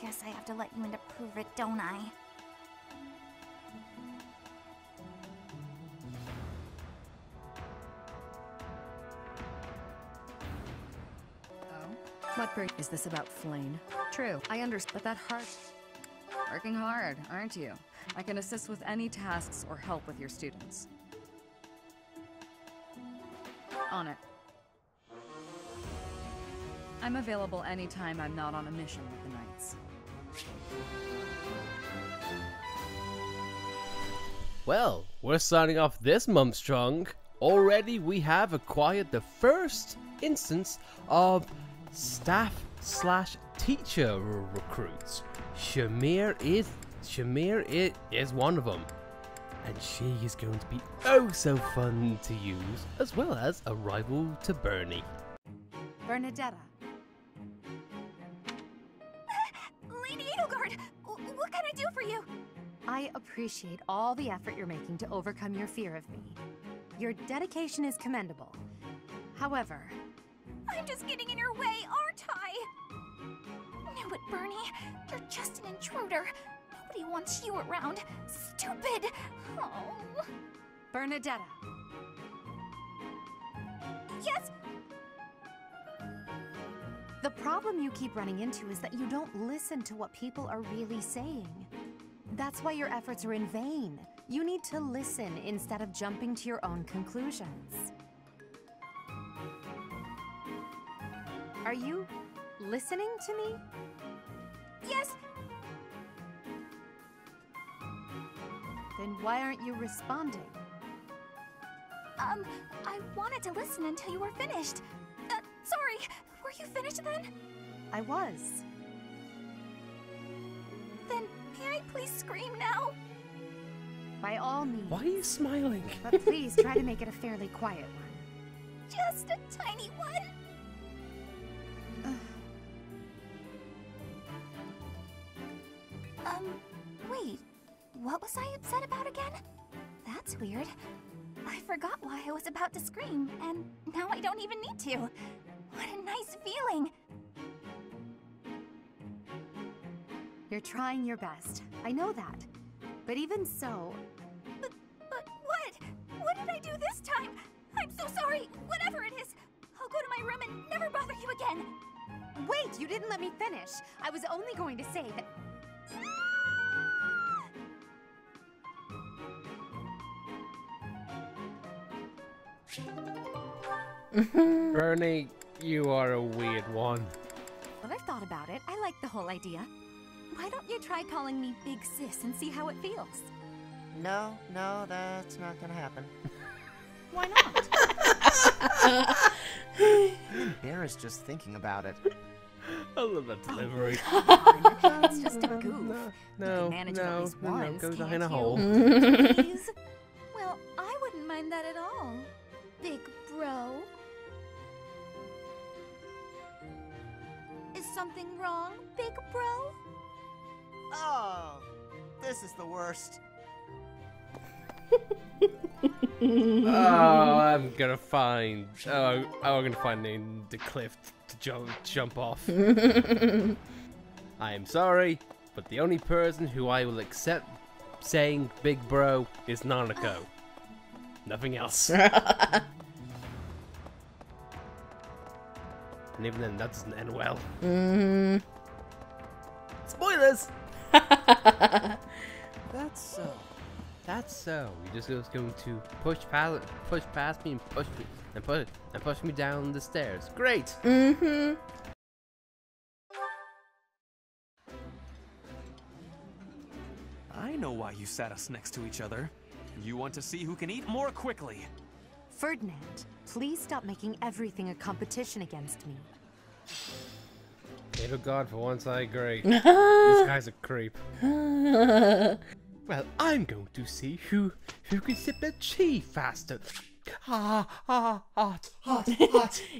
Guess I have to let you in to prove it, don't I? What is this about Flayn? True, I understand, but that hard. Working hard, aren't you? I can assist with any tasks or help with your students. On it. I'm available anytime I'm not on a mission with the Knights. Well, we're starting off this month strong. Already we have acquired the first instance of staff/teacher recruits. Shamir is one of them, and she is going to be oh so fun to use, as well as a rival to Bernie. Bernadetta. Lady Edelgard, what can I do for you? I appreciate all the effort you're making to overcome your fear of me. Your dedication is commendable. However, I'm just getting in your way, aren't I? Knew it, Bernie. You're just an intruder. Nobody wants you around. Stupid. Oh. Bernadetta. Yes? The problem you keep running into is that you don't listen to what people are really saying. That's why your efforts are in vain. You need to listen instead of jumping to your own conclusions. Are you listening to me? Yes. Then why aren't you responding? I wanted to listen until you were finished. Sorry, were you finished then? I was. Then may I please scream now? By all means. Why are you smiling? But please try to make it a fairly quiet one. Just a tiny one. Wait, what was I upset about again? That's weird. I forgot why I was about to scream, and now I don't even need to. What a nice feeling. You're trying your best. I know that. But even so... But what? What did I do this time? I'm so sorry. Whatever it is, I'll go to my room and never bother you again. Wait, you didn't let me finish. I was only going to say that... Bernie, you are a weird one. Well, I've thought about it. I like the whole idea. Why don't you try calling me Big Sis and see how it feels? No, that's not gonna happen. Why not? I'm embarrassed just thinking about it. I love that delivery. It's just a goof. No, you can manage it at least once, go can't behind a you? hole. Please? Well, I wouldn't mind that at all. Big bro. Is something wrong, big bro? Oh, this is the worst. I'm gonna find the cliff to jump off. I am sorry, but the only person who I will accept saying big bro is Nanako. Nothing else. And even then, that doesn't end well. Spoilers! That's so. That's so. You're just going to push past me and push me down the stairs. Great. I know why you sat us next to each other. You want to see who can eat more quickly. Ferdinand, please stop making everything a competition against me. Oh God, for once I agree. This guy's a creep. Well, I'm going to see who can sip the chi faster. Hot.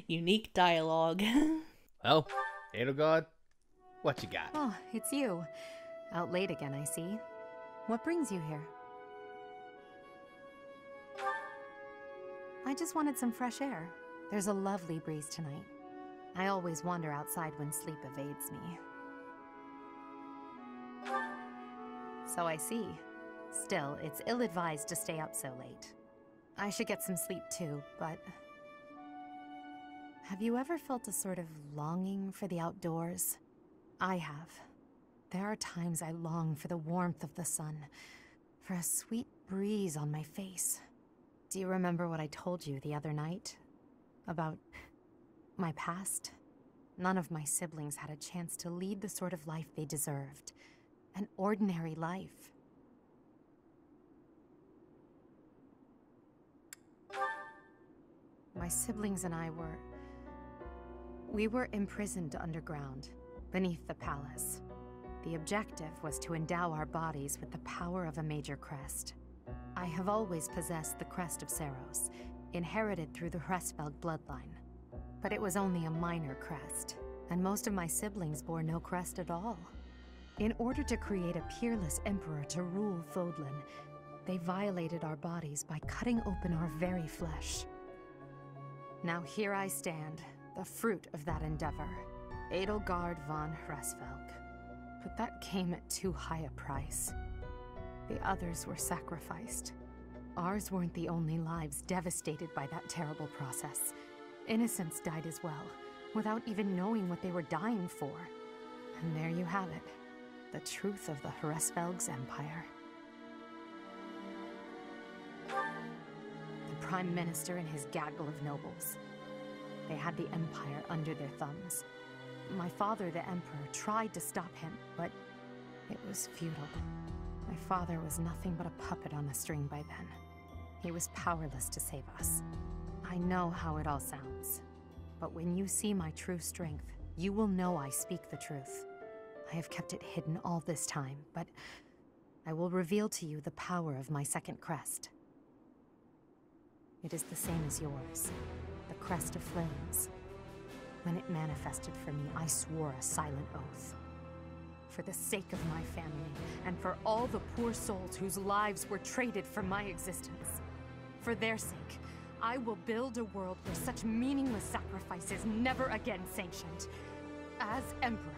Unique dialogue. Well, Edelgard, what you got? Oh, it's you. Out late again, I see. What brings you here? I just wanted some fresh air. There's a lovely breeze tonight. I always wander outside when sleep evades me. So I see. Still, it's ill-advised to stay up so late. I should get some sleep too, but... Have you ever felt a sort of longing for the outdoors? I have. There are times I long for the warmth of the sun, for a sweet breeze on my face. Do you remember what I told you the other night? About my past? None of my siblings had a chance to lead the sort of life they deserved. An ordinary life. My siblings and I we were imprisoned underground, beneath the palace. The objective was to endow our bodies with the power of a major crest. I have always possessed the crest of Seiros, inherited through the Hresvelg bloodline. But it was only a minor crest, and most of my siblings bore no crest at all. In order to create a peerless emperor to rule Fodlan, they violated our bodies by cutting open our very flesh. Now here I stand, the fruit of that endeavor, Edelgard von Hresvelg. But that came at too high a price. The others were sacrificed. Ours weren't the only lives devastated by that terrible process. Innocents died as well, without even knowing what they were dying for. And there you have it, the truth of the Hresvelg's empire. The Prime Minister and his gaggle of nobles. They had the Empire under their thumbs. My father, the Emperor, tried to stop him, but it was futile. My father was nothing but a puppet on a string by then. He was powerless to save us. I know how it all sounds, but when you see my true strength, you will know I speak the truth. I have kept it hidden all this time, but I will reveal to you the power of my second crest. It is the same as yours. The crest of flames. When it manifested for me, I swore a silent oath. For the sake of my family, and for all the poor souls whose lives were traded for my existence. For their sake, I will build a world where such meaningless sacrifice is never again sanctioned. As Emperor,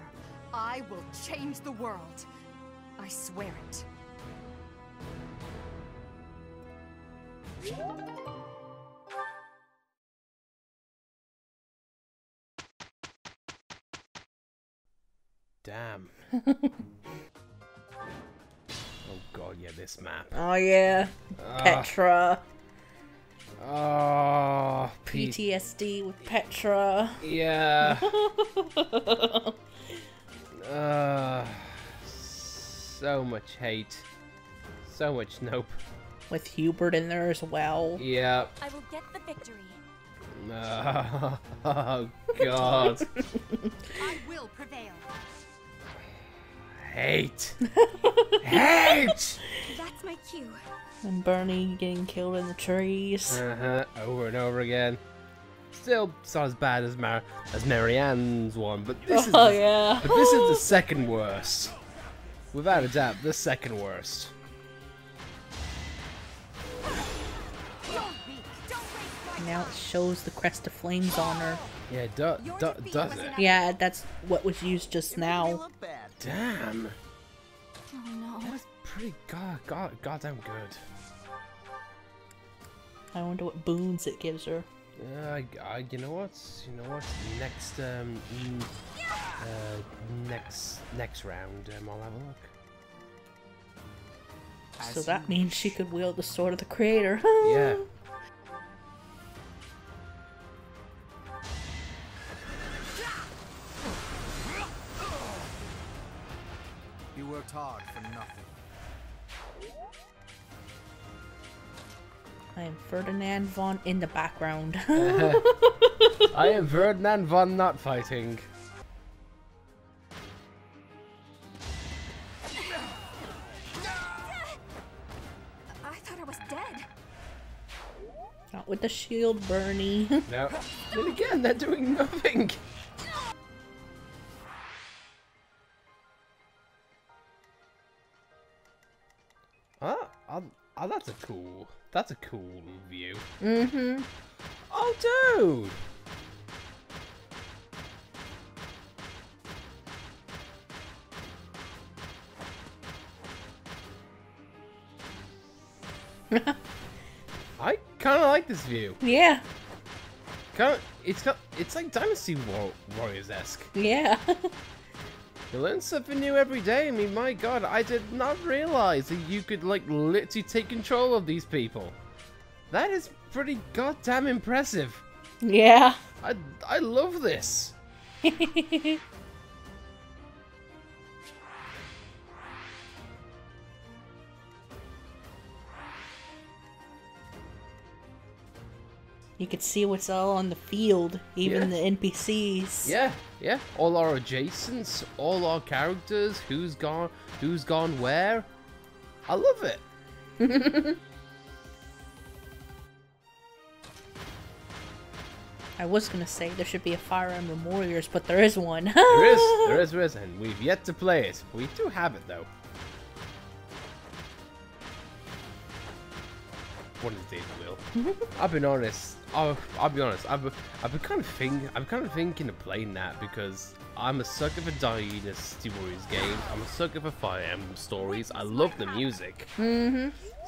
I will change the world. I swear it. Damn. Oh god, yeah, this map. Oh yeah, Petra. Oh, PTSD with Petra. Yeah. So much hate. So much nope. With Hubert in there as well. Yeah. I will get the victory. Oh god. I will prevail. Hate. Hate! That's my cue. And Bernie getting killed in the trees. Over and over again. Still not as bad as Marianne's one, but this is yeah. but this is the second worst. Without a doubt, the second worst. Now it shows the crest of flames on her. Yeah, it does it? Yeah, that's what was used just now. Damn. Oh no. That is pretty goddamn good. I wonder what boons it gives her. You know what? Next round, I'll have a look. So that means she could wield the sword of the creator. Yeah. You worked hard for nothing. I am Ferdinand von in the background. I am Ferdinand von not fighting. I thought I was dead. Not with the shield, Bernie. No. Then again, they're doing nothing. That's a cool view. Mm-hmm. Oh, dude! I kind of like this view. Yeah. It's like Dynasty Warriors-esque. Yeah. You learn something new every day. I mean, my God, I did not realize that you could like literally take control of these people. That is pretty goddamn impressive. Yeah. I love this. You could see what's all on the field, even the NPCs. Yeah, yeah. All our adjacents, all our characters, who's gone where. I love it. I was gonna say there should be a Fire Emblem Warriors, but there is one. there is, and we've yet to play it. We do have it though. One of these days we will. I've been honest. I'll be honest. I've been kind of thinking of playing that because I'm a sucker for Dynasty Warriors games. I'm a sucker for Fire Emblem stories. I love the music.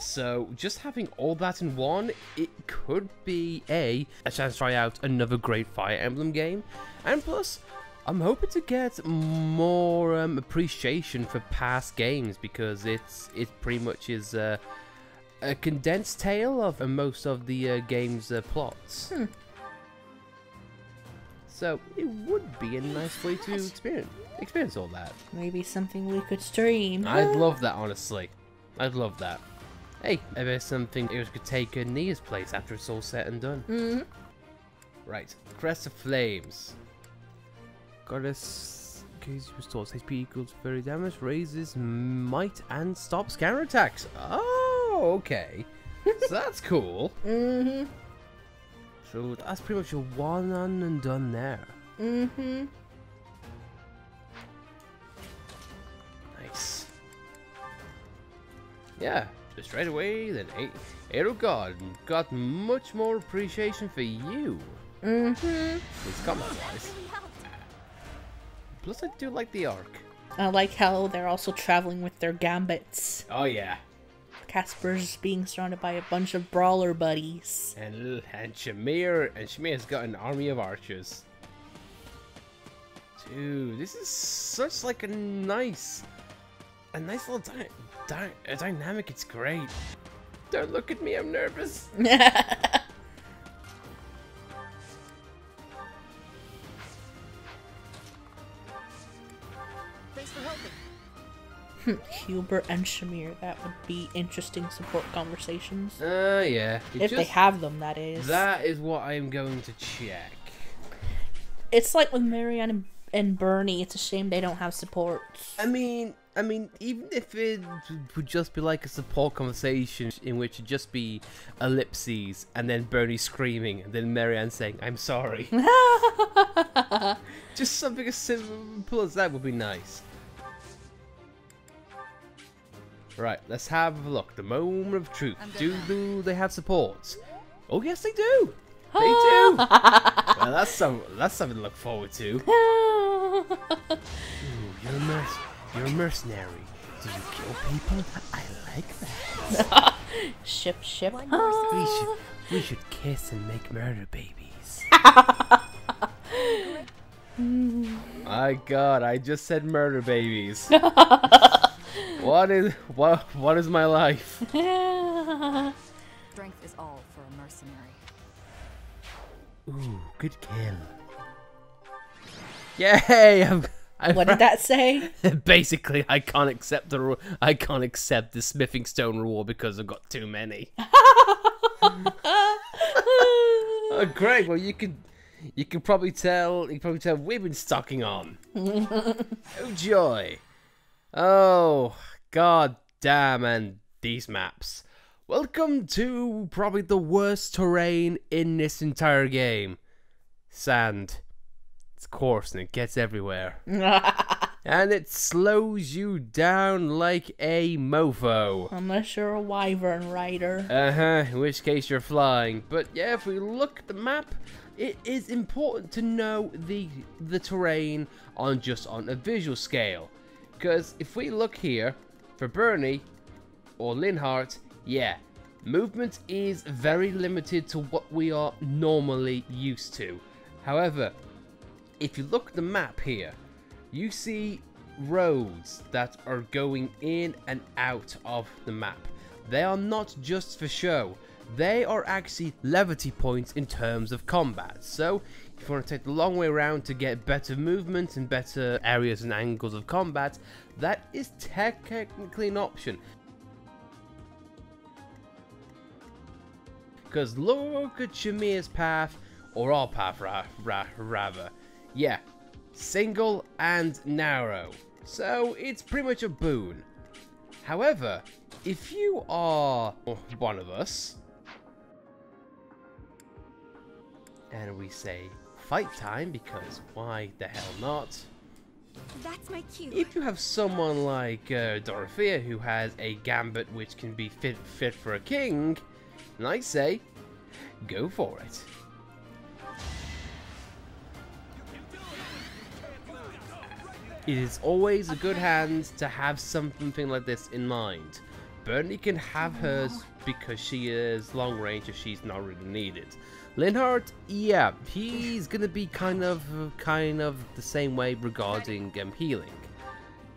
So just having all that in one, it could be a chance to try out another great Fire Emblem game, and plus, I'm hoping to get more appreciation for past games because it pretty much is a condensed tale of most of the game's plots. So it would be a nice way to experience all that. Maybe something we could stream. I'd love that, honestly. I'd love that. Hey, if there's something it could take Nia's place after it's all said and done. Right, Crest of Flames. Goddess, case restores HP equals 30 damage, raises might and stops counterattacks. Oh, okay. So that's cool. So that's pretty much a one and done there. Nice. Yeah. Straight away, then Aero God got much more appreciation for you. It's combat-wise. Plus, I do like the arc. I like how they're also traveling with their gambits. Oh yeah. Casper's being surrounded by a bunch of brawler buddies. And Shamir's got an army of archers. Dude, this is such like a nice little dynamic. It's great. Don't look at me, I'm nervous. Thanks for helping. Hubert and Shamir, that would be interesting support conversations. Yeah. If they have them, that is. That is what I'm going to check. It's like with Marianne and Bernie, it's a shame they don't have support. I mean, even if it would just be like a support conversation in which it'd just be ellipses and then Bernie screaming and then Marianne saying, "I'm sorry." Just something as simple as that would be nice. Right, let's have a look. The moment of truth. Do they have supports? Oh yes, they do. They do. Well, that's something to look forward to. Ooh, you're a mercenary. Do you kill people? I like that. Ship. We should kiss and make murder babies. My God, I just said murder babies. What is my life? Strength is all for a mercenary. Ooh, good kill. Yay! What did that say? Basically, I can't accept the smithing stone reward because I've got too many. Oh, great! Well, you can probably tell we've been stocking on. Oh joy! Oh god damn! And these maps. Welcome to probably the worst terrain in this entire game. Sand. It's coarse and it gets everywhere. And it slows you down like a mofo. Unless you're a wyvern rider. In which case you're flying. But yeah, if we look at the map, it is important to know the terrain on a visual scale. Because if we look here, for Bernie or Linhardt, yeah, movement is very limited to what we are normally used to. However, if you look at the map here, you see roads that are going in and out of the map. They are not just for show, they are actually levity points in terms of combat. So if you want to take the long way around to get better movement and better areas and angles of combat, that is technically an option. Because look at Shamir's path, or our path rather. Yeah, single and narrow. So it's pretty much a boon. However, if you are one of us, and we say fight time, because why the hell not? That's my cue. If you have someone like Dorothea who has a gambit which can be fit for a king, and I say, go for it. It is always a good hand to have something like this in mind. Bernie can have hers because she is long range if she's not really needed. Linhardt, yeah, he's gonna be kind of the same way regarding healing.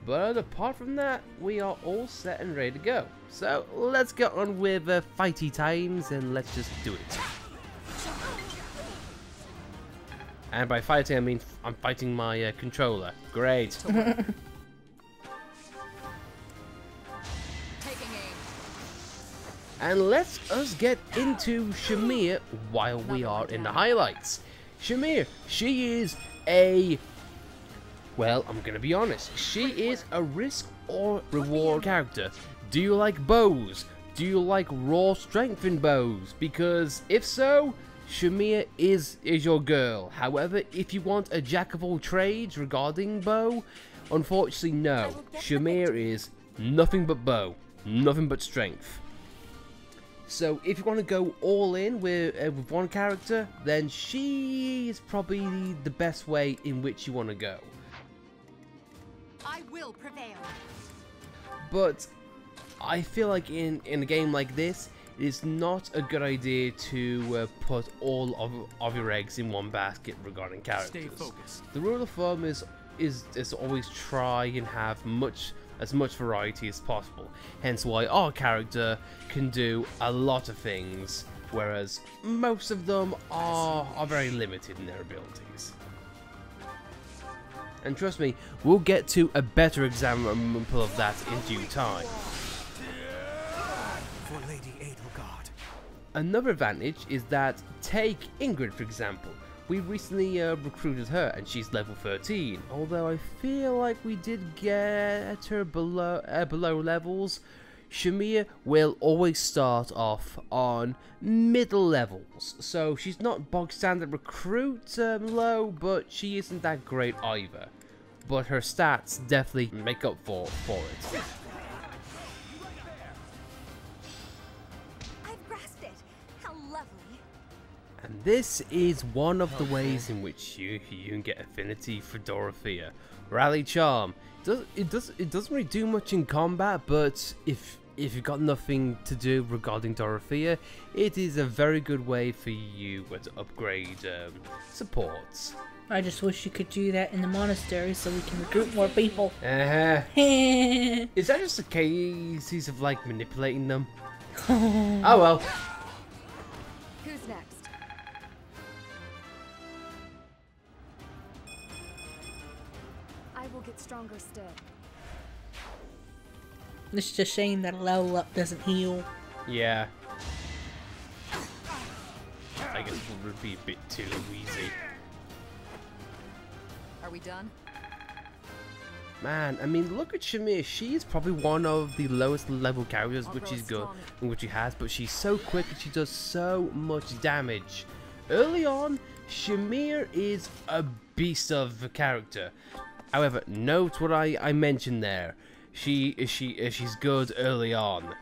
But apart from that, we are all set and ready to go. So let's get on with fighty times and let's just do it. And by fighting, I mean I'm fighting my controller. Great. And let's us get into Shamir while we are in the highlights. Shamir, she is a... well, I'm gonna be honest. She is a risk or reward character. Do you like bows? Do you like raw strength in bows? Because if so, Shamir is your girl. However, if you want a jack of all trades regarding bow, unfortunately no. Shamir is nothing but bow, nothing but strength. So if you want to go all in with one character, then she is probably the best way in which you want to go. I will prevail. But I feel like in a game like this, it is not a good idea to put all of your eggs in one basket regarding characters. Stay focused. The rule of thumb is always try and have as much variety as possible. Hence why our character can do a lot of things, whereas most of them are very limited in their abilities. And trust me, we'll get to a better example of that in due time. For Lady Edelgard. Another advantage is that, take Ingrid for example. We recently recruited her and she's level 13, although I feel like we did get her below levels. Shamir will always start off on middle levels, so she's not bog standard recruit low, but she isn't that great either. But her stats definitely make up for it. I've grasped it. How lovely. And this is one of the ways in which you can get affinity for Dorothea. Rally Charm. It doesn't really do much in combat, but if you've got nothing to do regarding Dorothea, it is a very good way for you to upgrade supports. I just wish you could do that in the monastery so we can recruit more people. Is that just a case of like manipulating them? Oh well. Who's next? I will get stronger still. It's just a shame that a level up doesn't heal. Yeah. I guess it would be a bit too easy. Are we done? Man, I mean, look at Shamir. She's probably one of the lowest level characters, which is good, and which she has, but she's so quick and she does so much damage. Early on, Shamir is a beast of a character. However, note what I mentioned there. She's good early on.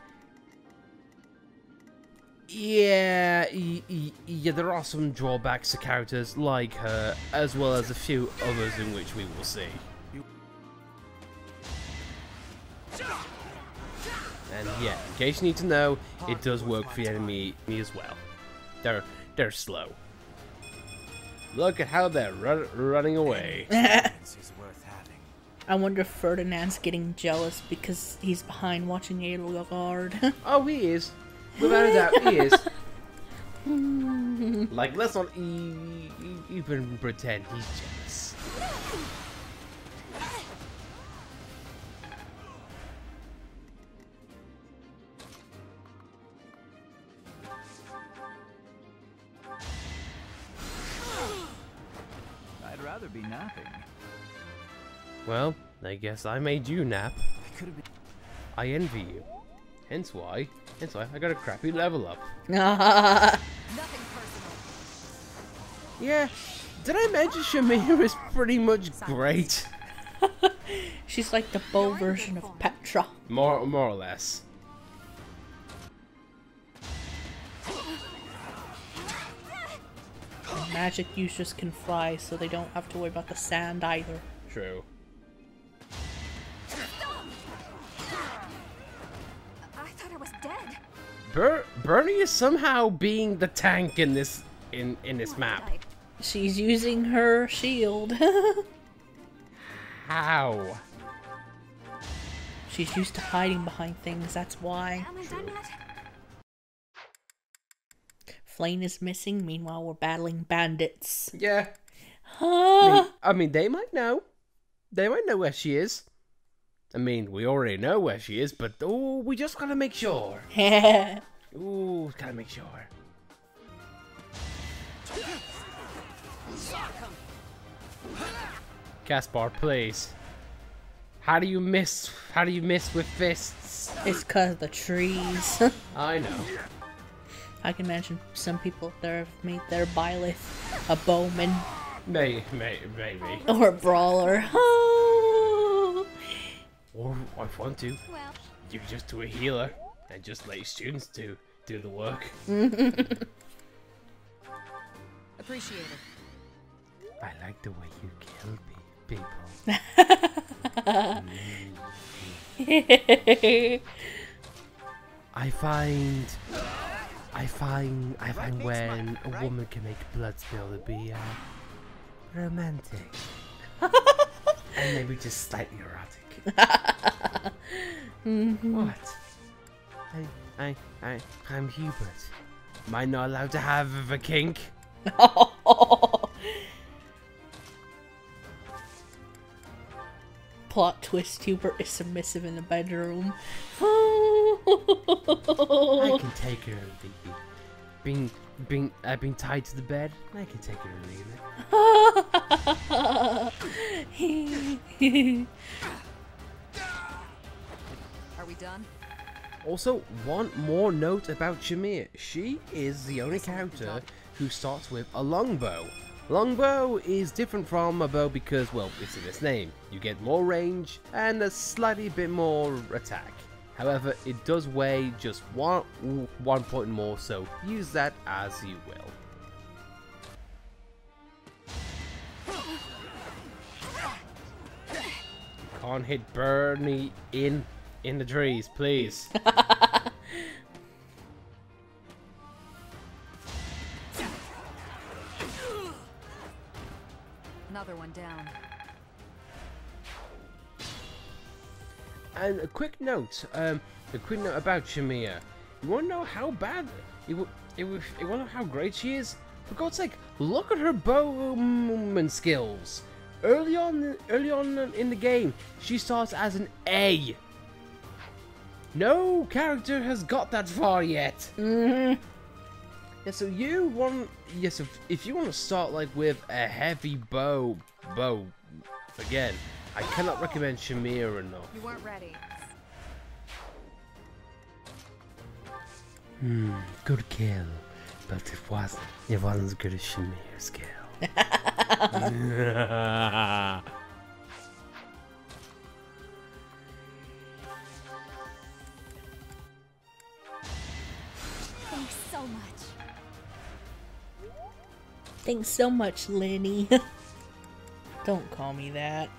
Yeah, there are some drawbacks to characters like her, as well as a few others in which we will see. And Yeah, in case you need to know, it does work for the enemy as well. They're slow. Look at how they're running away. Is worth having. I wonder if Ferdinand's getting jealous because he's behind watching Edelgard. Oh, he is. Without a doubt, he is. Like, let's not even pretend he's jealous. I'd rather be napping. Well, I guess I made you nap. I could have been. I envy you. Hence why I got a crappy level up. Nothing personal. Yeah, did I mention Shamir is pretty much great? She's like the bow version of Petra. More or less. And magic users can fly, so they don't have to worry about the sand either. True. I thought I was dead. Bernie is somehow being the tank in this map. She's using her shield. How? She's used to hiding behind things, that's why. Am I done yet? Flayn is missing, meanwhile we're battling bandits. Yeah. Huh? I mean, they might know. They might know where she is. I mean, we already know where she is, but oh, we just gotta make sure. Ooh, gotta make sure. Caspar, please. How do you miss with fists? It's cause of the trees. I know. I can imagine some people there have made their Byleth a bowman Maybe. or a brawler. Or if you want to, Well, you can just do a healer and just let your students do the work. Appreciate it. I like the way you kill people. I find when a woman can make blood spill to be romantic and maybe just slightly erotic. What? I'm Hubert. Am I not allowed to have a kink? Plot twist, Hubert is submissive in the bedroom. I can take her and being tied to the bed. I can take her and leave it. Are we done? Also, one more note about Shamir. She is the only character who starts with a longbow. Longbow is different from a bow because, well, it's in its name. You get more range and a slightly bit more attack. However, it does weigh just one point more, so use that as you will. Can't hit Bernie in the trees, please. Another one down. And a quick note about Shamir. You wanna know how bad? You wanna know how great she is? For God's sake, look at her bowman skills. Early on in the game, she starts as an A. No character has got that far yet. Yeah, so if you want to start like with a heavy bow again, I cannot recommend Shamir enough. You weren't ready. Good kill, but it wasn't as good as Shamir's kill. thanks so much. Thanks so much, Lenny. Don't call me that.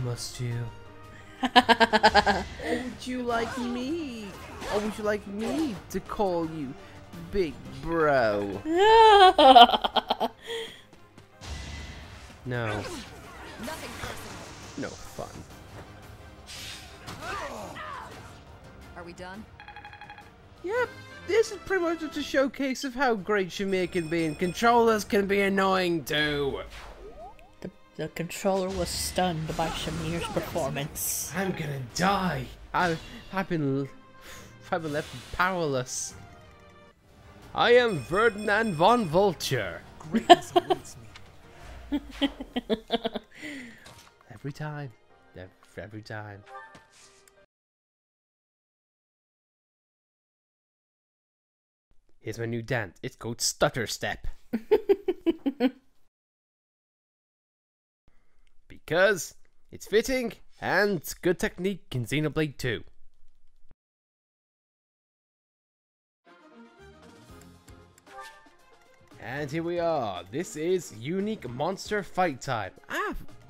Must you? Would you like me? Or would you like me to call you Big Bro? No. Nothing personal. No fun. Are we done? Yep, this is pretty much just a showcase of how great Shamir can be, and controllers can be annoying too. The controller was stunned by Shamir's performance. I'm gonna die. I've been left powerless. I am Ferdinand von Vulture. Greatness awaits me. Every time. Every time. Here's my new dance. It's called Stutter Step. Because it's fitting and good technique in Xenoblade 2. And here we are. This is unique monster fight time.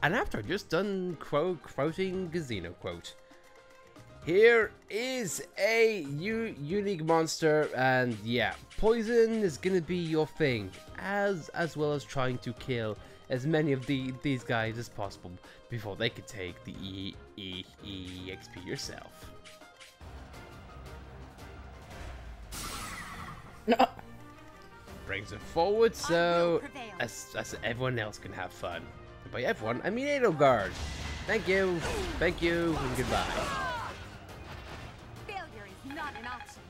And after I've just done quoting Gazino quote. Here is a unique monster, and yeah, poison is gonna be your thing, as well as trying to kill as many of these guys as possible before they could take the EXP yourself. No. Brings it forward so as everyone else can have fun. And by everyone, I mean Edelgard. Thank you, and goodbye. Failure is not an option.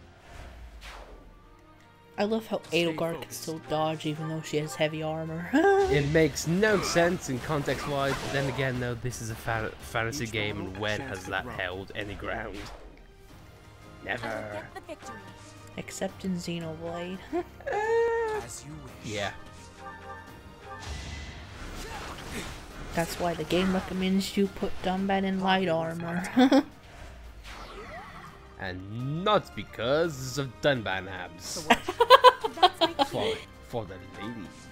I love how Edelgard can still dodge even though she has heavy armor. It makes no sense in context-wise, but then again, though, this is a fantasy game, and when has that held any ground? Never. Get the victory. Except in Xenoblade. As you wish. Yeah. That's why the game recommends you put Dunban in light armor. And not because of Dunban abs. That's my cue. For the ladies.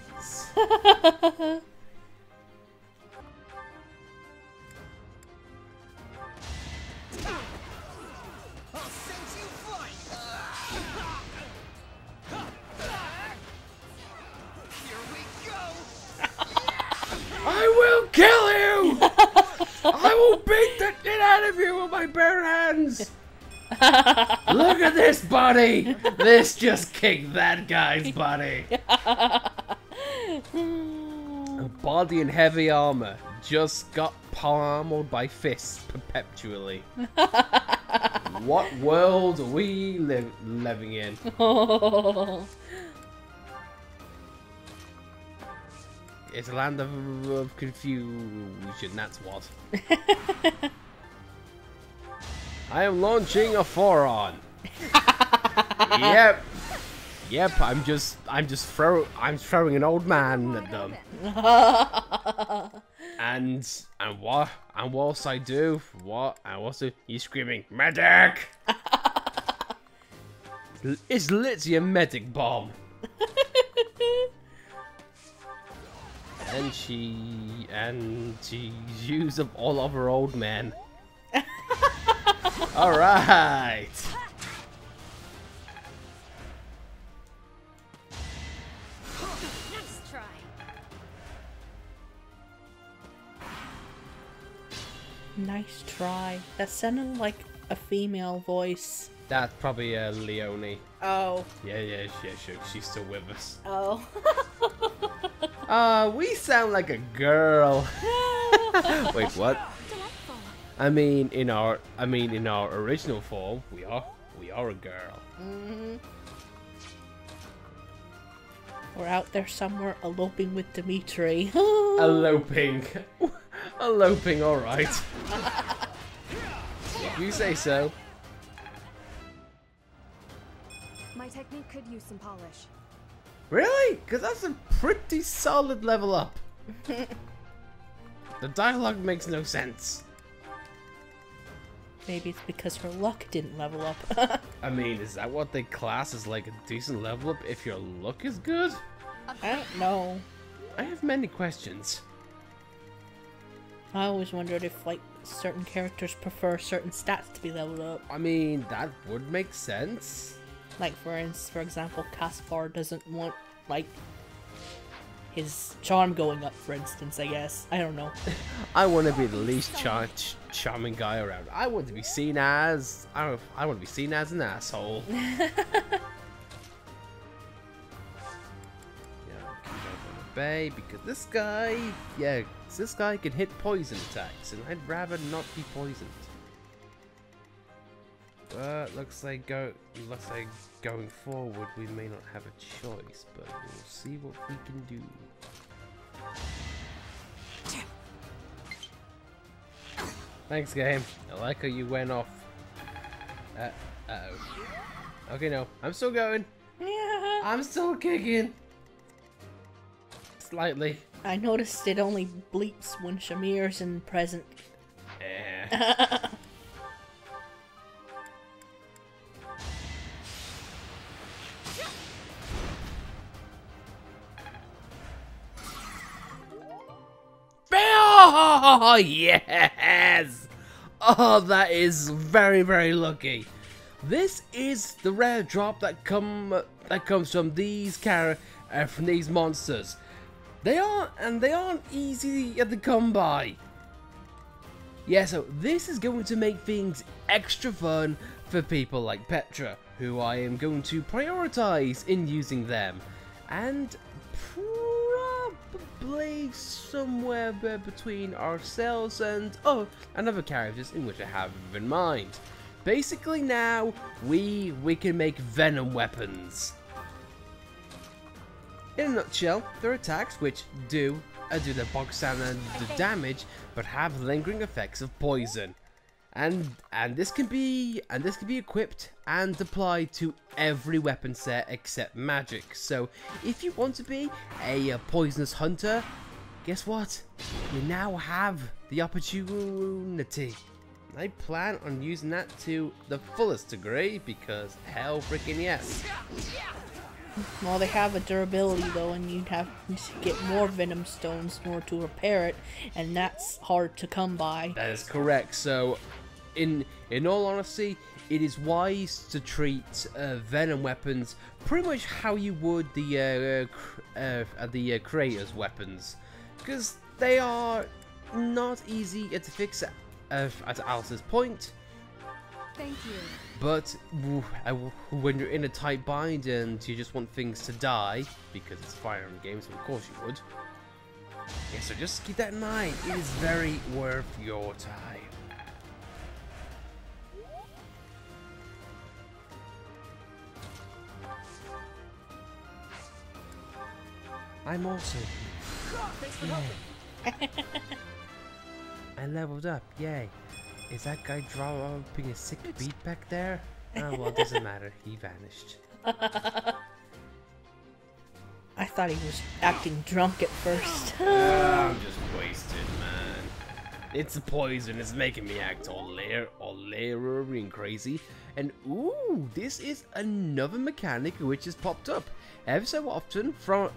I will kill you! I will beat the shit out of you with my bare hands! Look at this body! This just kicked that guy's body! A body in heavy armor just got pummeled by fists perpetually. What world are we living in? It's a land of confusion, that's what. I am launching a Foron. Yep, I'm throwing an old man at them. and whilst I do, he's screaming, medic! It's literally a medic bomb. And she used up all of her old men. All right. Nice try. Nice try. That sounded like a female voice. That's probably Leonie. Oh. Yeah, she's still with us. Oh. We sound like a girl. Wait, what? Delightful. I mean, in our original form, we are a girl. Mm-hmm. We're out there somewhere eloping with Dimitri. Eloping. Eloping, alright. If you say so. My technique could use some polish. Really? Because that's a pretty solid level up. The dialogue makes no sense. Maybe it's because her luck didn't level up. I mean, is that what they class as like a decent level up if your luck is good? I don't know. I have many questions. I always wondered if, like, certain characters prefer certain stats to be leveled up. I mean, that would make sense. Like, for example, Caspar doesn't want, like, his charm going up, for instance, I guess. I don't know. I want to be the least charming guy around. I want to be seen as... I want to be seen as an asshole. Bay, because this guy can hit poison attacks, and I'd rather not be poisoned. But looks like going forward we may not have a choice, but we'll see what we can do. Thanks, game. I like how you went off. Uh-oh. Okay, no, I'm still going. Yeah. I'm still kicking. Slightly. I noticed it only bleeps when Shamir's in present. Oh, yes! Oh, that is very, very lucky. This is the rare drop that comes from these from these monsters. They aren't easy to come by. Yeah, so this is going to make things extra fun for people like Petra, who I am going to prioritize in using them, and probably somewhere between ourselves and other characters in which I have in mind. Basically, now we can make venom weapons. In a nutshell, they're attacks which do the bog standard damage, but have lingering effects of poison, and this can be equipped and applied to every weapon set except magic. So if you want to be a poisonous hunter, guess what? You now have the opportunity. I plan on using that to the fullest degree because hell freaking yes. Well, they have a durability though, and you'd have to get more venom stones in order to repair it, and that's hard to come by. That is correct. So, in all honesty, it is wise to treat venom weapons pretty much how you would the creator's weapons, because they are not easy to fix at Alice's point. Thank you. But when you're in a tight bind and you just want things to die, because it's a Fire Emblem game, so of course you would. Yeah, so just keep that in mind. It is very worth your time. I'm also yay. I leveled up, yay. Is that guy dropping a sick beat back there? Oh, well, it doesn't matter. He vanished. I thought he was acting drunk at first. I'm just wasted, man. It's the poison. It's making me act all leery and crazy. And ooh, this is another mechanic which has popped up. Ever so often from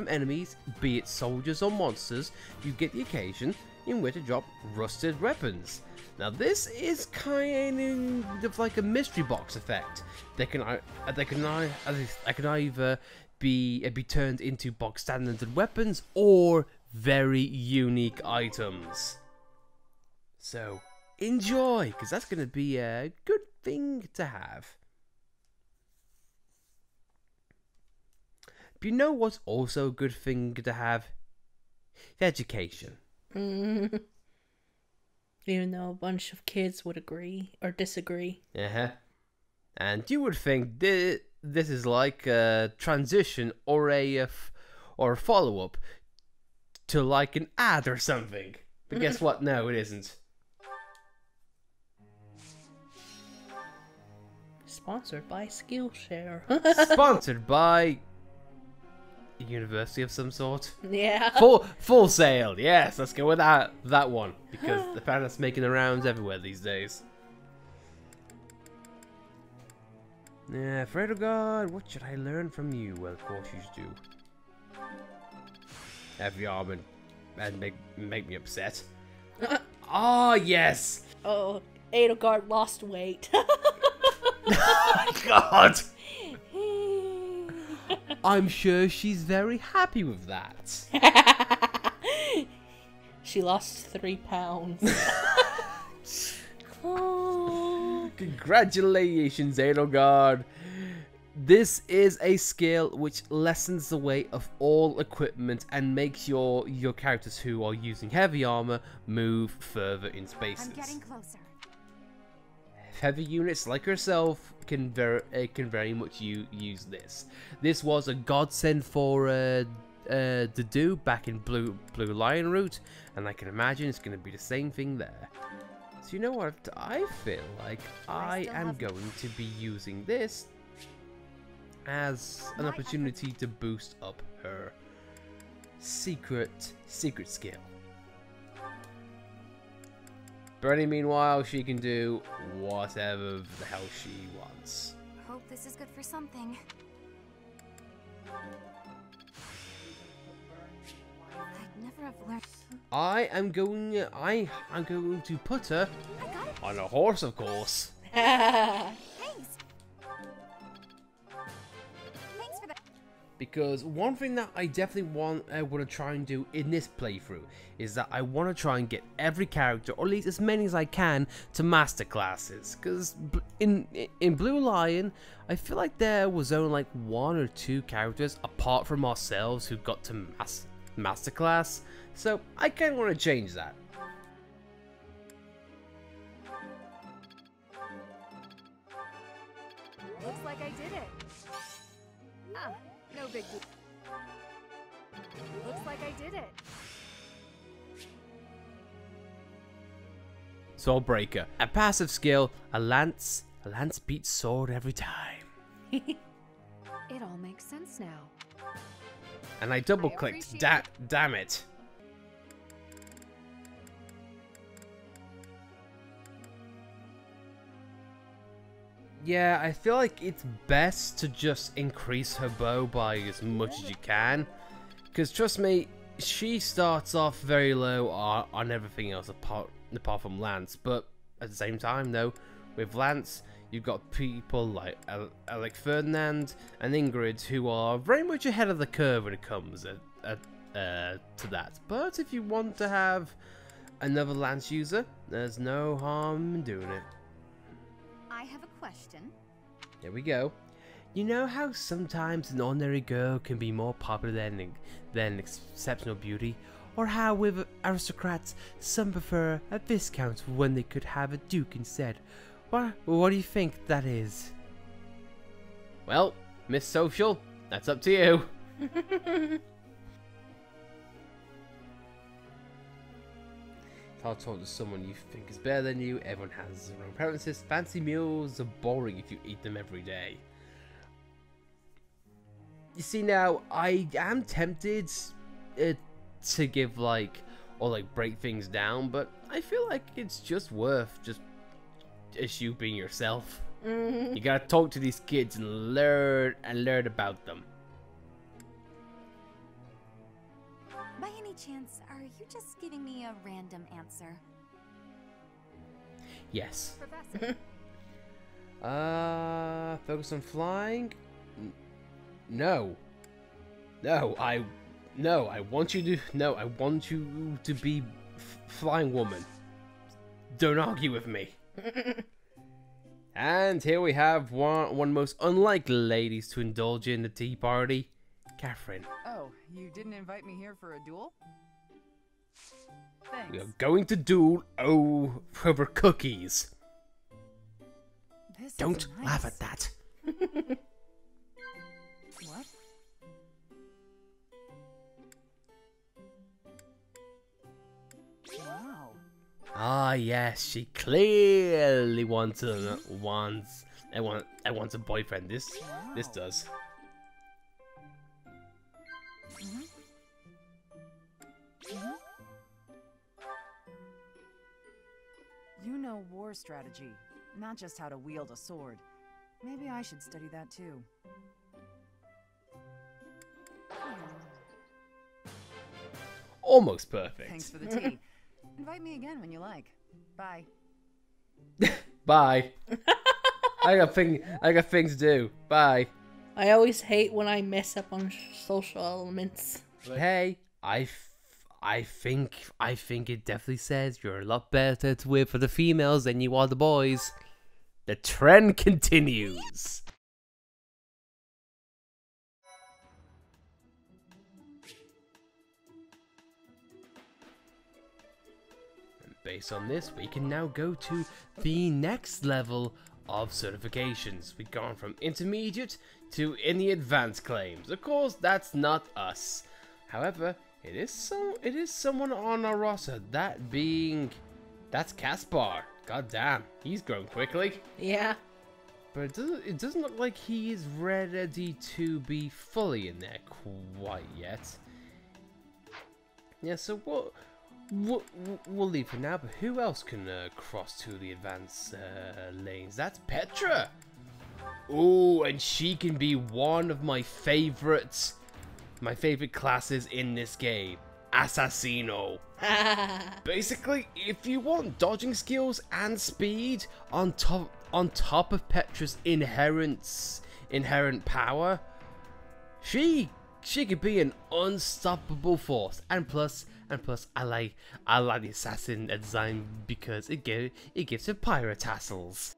enemies, be it soldiers or monsters, you get the occasion in which to drop rusted weapons. Now this is kind of like a mystery box effect. They can either be turned into box standard weapons or very unique items. So enjoy, because that's going to be a good thing to have. But you know what's also a good thing to have? Education. Even though a bunch of kids would agree or disagree. And you would think this is like a transition or a follow-up to like an ad or something. But guess what? No, it isn't. Sponsored by Skillshare. Sponsored by a university of some sort. Yeah. Full Sail. Yes, let's go with that one, because the fan that's making the rounds everywhere these days. Yeah, Fredo God, what should I learn from you? Well, of course you do. Have the arm and make me upset. Ah, yes. Oh, Edelgard lost weight. God. I'm sure she's very happy with that. She lost 3 pounds. Oh. Congratulations, Edelgard. This is a skill which lessens the weight of all equipment and makes your characters who are using heavy armor move further in spaces. I'm getting closer. Heavy units like yourself can very much use this. This was a godsend for to do back in Blue Lion route, and I can imagine it's going to be the same thing there. So you know what? I feel like I am going to be using this as an opportunity to boost up her secret skill. Bernie, meanwhile, she can do whatever the hell she wants. Hope this is good for something. I'd never have learned. I'm going to put her on a horse, of course. Thanks. Thanks for that. Because one thing that I definitely want to try and do in this playthrough is that I want to try and get every character, or at least as many as I can, to master classes. Because in Blue Lion, I feel like there was only like 1 or 2 characters apart from ourselves who got to master class. So I kind of want to change that. Looks like I did it. Ah, no big deal. Looks like I did it. Swordbreaker, a passive skill, a lance beats sword every time. It all makes sense now. And I double clicked. Damn it. Yeah, I feel like it's best to just increase her bow by as much as you can. Because trust me, she starts off very low on everything else apart from Lance. But at the same time though, with Lance, you've got people like Ferdinand and Ingrid who are very much ahead of the curve when it comes to that. But if you want to have another Lance user, there's no harm in doing it. I have a question. There we go. You know how sometimes an ordinary girl can be more popular than exceptional beauty? Or how with aristocrats some prefer a viscount when they could have a duke instead? What do you think that is? Well, Miss Social, that's up to you. Talk to someone you think is better than you. Everyone has their own preferences. Fancy meals are boring if you eat them every day. You see, now I am tempted to give break things down, but I feel like it's just worth just you being yourself. You gotta talk to these kids and learn about them. By any chance, are you just giving me a random answer? Yes. Professor. Focus on flying? No. I want you to be flying woman. Don't argue with me. And here we have one most unlikely ladies to indulge in the tea party, Catherine. Oh, you didn't invite me here for a duel? Thanks. We are going to duel over cookies. This Don't is nice. laugh at that. What? Wow. Ah, yes, she clearly wants a boyfriend. This does. You know war strategy, not just how to wield a sword. Maybe I should study that too. Almost perfect. Thanks for the tea. Invite me again when you like. Bye. Bye. I got things to do. Bye. I always hate when I mess up on social elements. Hey, I think it definitely says you're a lot better for the females than you are the boys. The trend continues. And based on this, we can now go to the next level of certifications. We've gone from intermediate to in the advanced claims. Of course, that's not us. However, it is someone on our roster. That's Caspar. God damn, he's grown quickly. Yeah. But it doesn't look like he is ready to be fully in there quite yet. Yeah, so we'll leave for now. But who else can cross to the advanced lanes? That's Petra. Oh, and she can be one of my favorite classes in this game. Assassino. Basically, if you want dodging skills and speed on top of Petra's inherent power, she could be an unstoppable force. And plus, I like the assassin design because it gives her pyro tassels.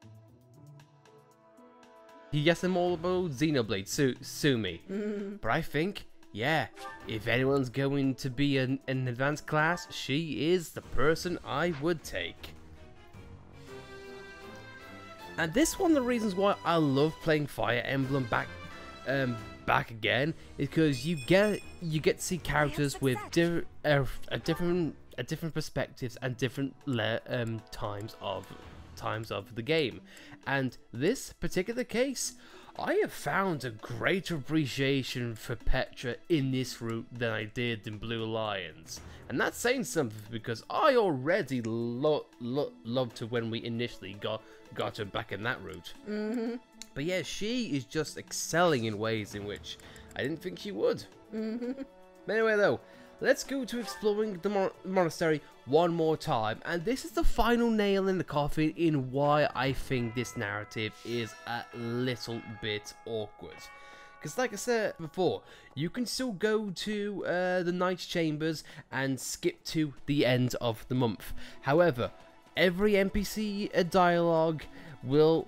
Yes, I'm all about Xenoblade, sue me. But I think, yeah, if anyone's going to be an advanced class, she is the person I would take. And this is one of the reasons why I love playing Fire Emblem back again, is because you get to see characters with different perspectives and different times of the game. And this particular case, I have found a greater appreciation for Petra in this route than I did in Blue Lions. And that's saying something because I already loved her when we initially got her back in that route. But yeah, she is just excelling in ways in which I didn't think she would. But anyway though, let's go to exploring the monastery one more time, and this is the final nail in the coffin in why I think this narrative is a little bit awkward. Because like I said before, you can still go to the Knight's Chambers and skip to the end of the month. However, every NPC dialogue will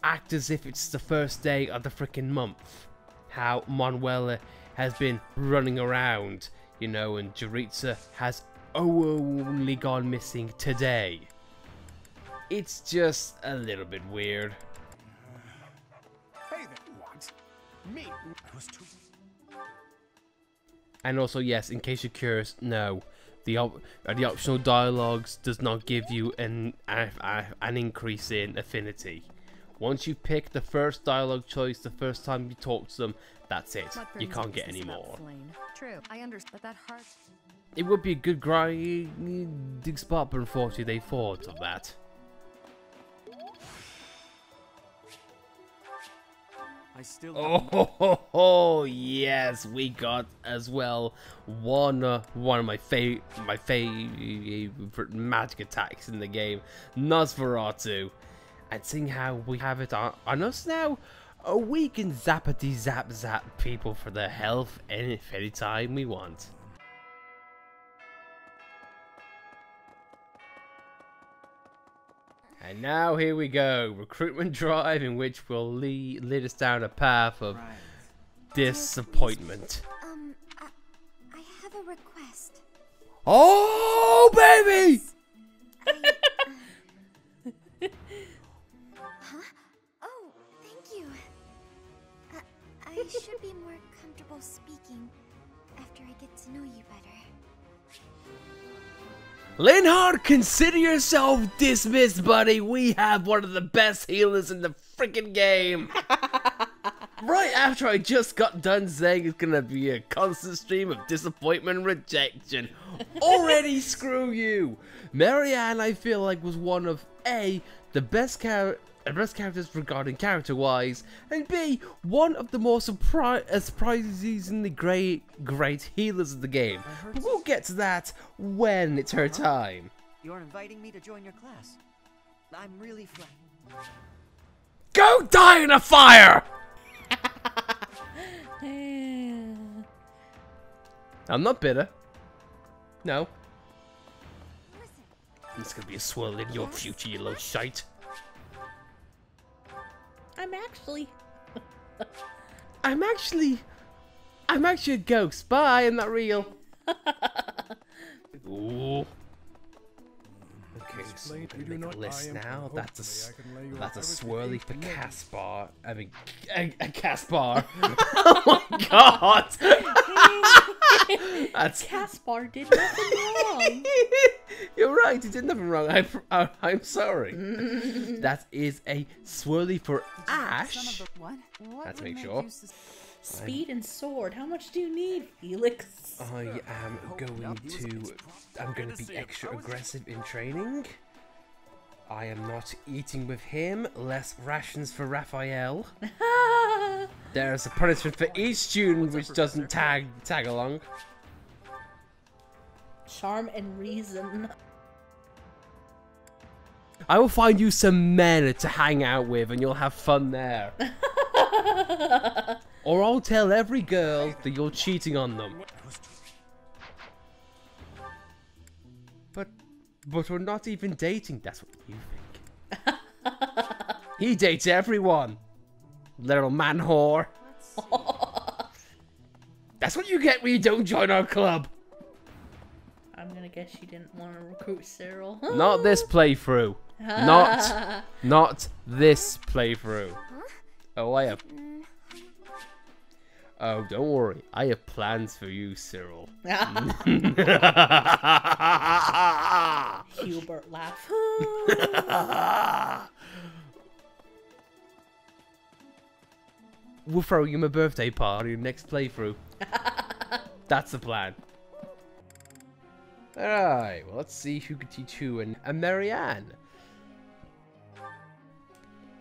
act as if it's the first day of the freaking month. How Manuela has been running around, you know, and Jaritza has only gone missing today. It's just a little bit weird. Hey there, what? Me? I was too... And also, yes, in case you're curious, no, the optional dialogues does not give you an increase in affinity. Once you pick the first dialogue choice the first time you talk to them, that's it. You can't get any more. True, I understand, but that heart... It would be a good grinding spot, but unfortunately they thought of that. I still... Oh, yes, we got as well one of my favorite magic attacks in the game, Nosferatu. And seeing how we have it on us now, we can zappity zap people for their health any time we want. And now here we go, recruitment drive in which will lead us down a path of disappointment. I have a request. Oh, baby! Huh? Oh, thank you. I should be more comfortable speaking after I get to know you better. Linhard, consider yourself dismissed, buddy. We have one of the best healers in the freaking game. Right after I just got done saying it's gonna be a constant stream of disappointment and rejection. Already screw you. Marianne, I feel like, was one of the best best characters regarding character-wise, and B, one of the more surprisingly great healers of the game. But we'll get to that when it's her time. You're inviting me to join your class. I'm really flattered. Go die in a fire! I'm not bitter. No. It's gonna be a swirl in your future, you little shite. I'm actually a ghost. Bye, I'm not real. Ooh. Okay, so we can make a list now. That's a swirly for Caspar. I mean, a Caspar. Oh my god! That's Caspar did nothing wrong. You're right, he did nothing wrong. I'm sorry. That is a swirly for Ash. What? Let's make sure. Speed and sword. How much do you need, Felix? I'm going to be extra aggressive in training. I am not eating with him. Less rations for Raphael. There's a punishment for each student which doesn't tag along. Charm and reason. I will find you some men to hang out with and you'll have fun there. Or I'll tell every girl that you're cheating on them. But we're not even dating, that's what you think. He dates everyone. Little man whore. That's what you get when you don't join our club. I'm gonna guess you didn't want to recruit Cyril. Not this playthrough. Not this playthrough. Oh, I have... Oh, don't worry. I have plans for you, Cyril. Hubert laugh. We'll throw you my birthday party next playthrough. That's the plan. Alright, well, let's see who can teach who. And Marianne.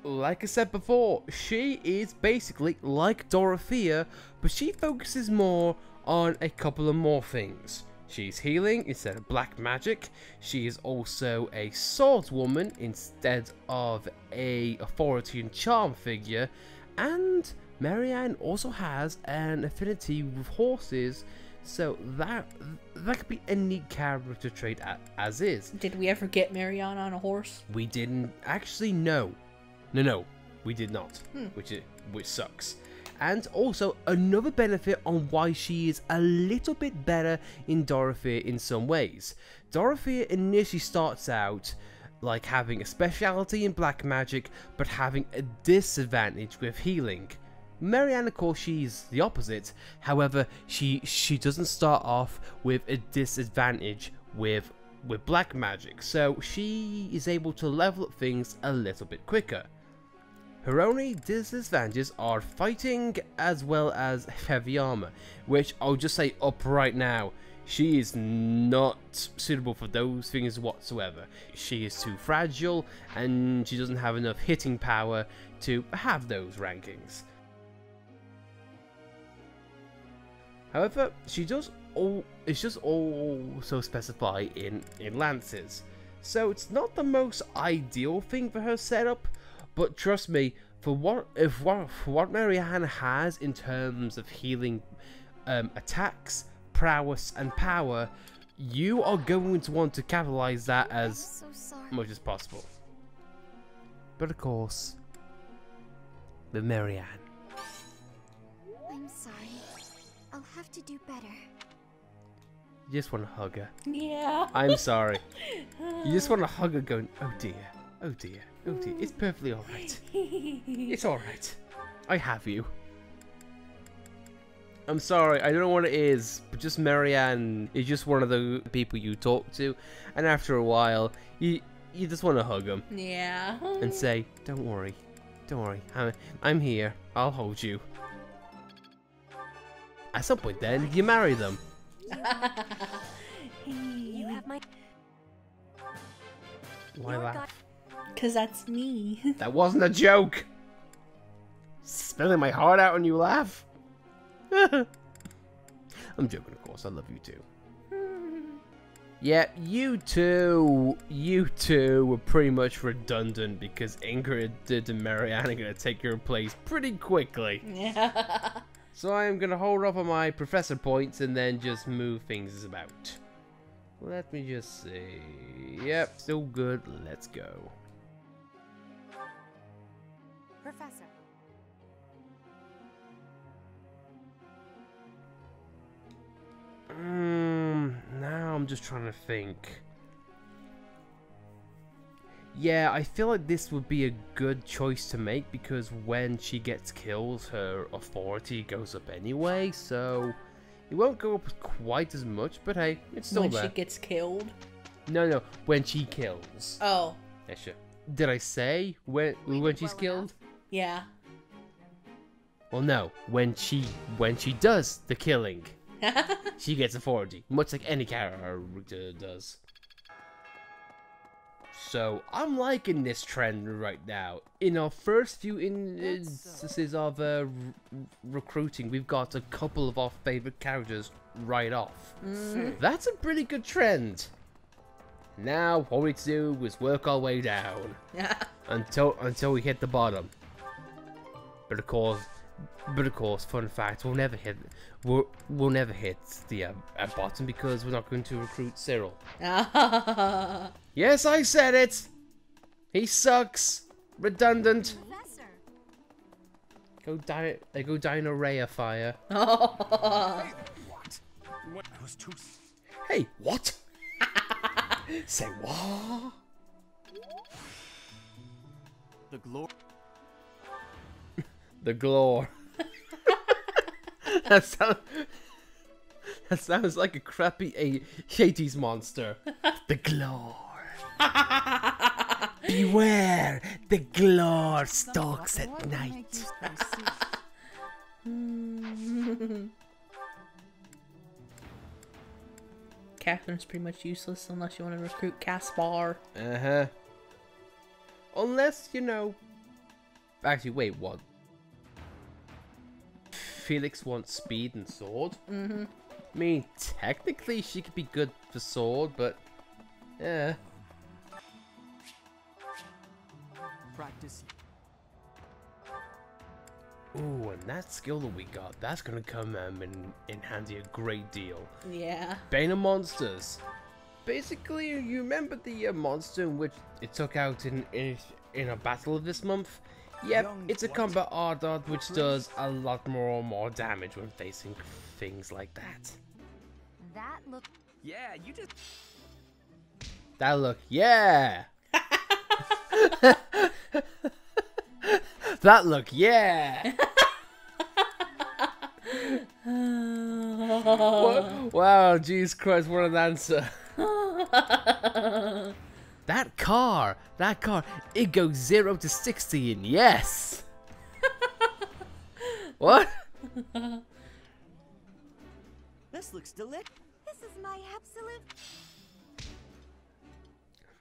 Like I said before, she is basically like Dorothea, but she focuses more on a couple of more things. She's healing instead of black magic. She is also a swordswoman instead of a authority and charm figure. And Marianne also has an affinity with horses, so that could be a neat character trait as is. Did we ever get Marianne on a horse? We didn't actually know. No, we did not, which sucks. And also another benefit on why she is a little bit better in Dorothea in some ways. Dorothea initially starts out like having a speciality in black magic, but having a disadvantage with healing. Marianne, of course, she's the opposite. However, she doesn't start off with a disadvantage with black magic, so she is able to level up things a little bit quicker. Her only disadvantages are fighting as well as heavy armor, which I'll just say up right now, she is not suitable for those things whatsoever. She is too fragile and she doesn't have enough hitting power to have those rankings. However, it's just also specified in lances, so it's not the most ideal thing for her setup. But trust me, for what Marianne has in terms of healing, attacks, prowess, and power, you are going to want to capitalize that as much as possible. But of course, with Marianne. I'm sorry. I'll have to do better. You just want to hug her. Yeah. I'm sorry. You just want to hug her going, oh dear, oh dear. Oh dear, it's perfectly alright. It's alright. I have you. I'm sorry, I don't know what it is, but just Marianne is just one of the people you talk to, and after a while, you just want to hug them. Yeah. And say, don't worry, I'm here, I'll hold you. At some point then, you marry them. You have my... Why laugh? Cause that's me. That wasn't a joke. Spilling my heart out and you laugh. I'm joking, of course. I love you too. Yeah, you two were pretty much redundant because Ingrid and Marianne are going to take your place pretty quickly. Yeah. So I'm going to hold off on my professor points and then just move things about. Let me just see. Yep, still good. Let's go. Professor. Now I'm just trying to think. Yeah, I feel like this would be a good choice to make because when she gets killed, her authority goes up anyway, so it won't go up quite as much, but hey, it's still there. When she gets killed? No, when she kills. Oh. Yeah, sure. Did I say when she's killed? Yeah. Well, no, when she does the killing. She gets authority, much like any character does. So, I'm liking this trend right now. In our first few instances of recruiting, we've got a couple of our favorite characters right off. That's a pretty good trend. Now, what we need to do is work our way down until we hit the bottom. But of course, fun fact: we'll never hit the bottom because we're not going to recruit Cyril. Yes, I said it. He sucks. Redundant. Professor. Go die in a ray of fire. What? What? I was too. Hey, what? Say what? The glory. The glore. That sounds like a crappy 80s monster. The glore. Beware, the glore stalks at night. Catherine's pretty much useless unless you want to recruit Caspar. Unless, you know... Actually, wait, what? Felix wants speed and sword? I mean, technically she could be good for sword, but... yeah. Practice. Ooh, and that skill that we got, that's gonna come in handy a great deal. Yeah. Bane of Monsters. Basically, you remember the monster in which it took out in a battle of this month? Yep, it's a combat art which does a lot more damage when facing things like that. That look. Yeah, you just. That look, yeah! That look, yeah! Wow, Jesus Christ, what an answer. That car, it goes 0 to 60 in yes! What? This looks delicious. This is my absolute...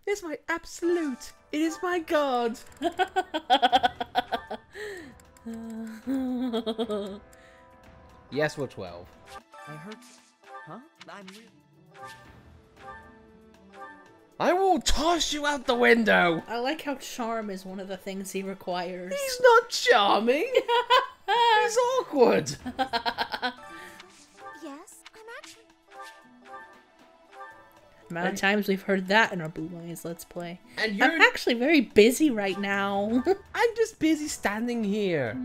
It's my absolute. It is my god. Yes, we're 12. I heard. Huh? I'm. I will toss you out the window. I like how charm is one of the things he requires. He's not charming. He's awkward. Yes, I'm actually... The amount of times we've heard that in our Blue Lions Let's Play. And you're... I'm actually very busy right now. I'm just busy standing here.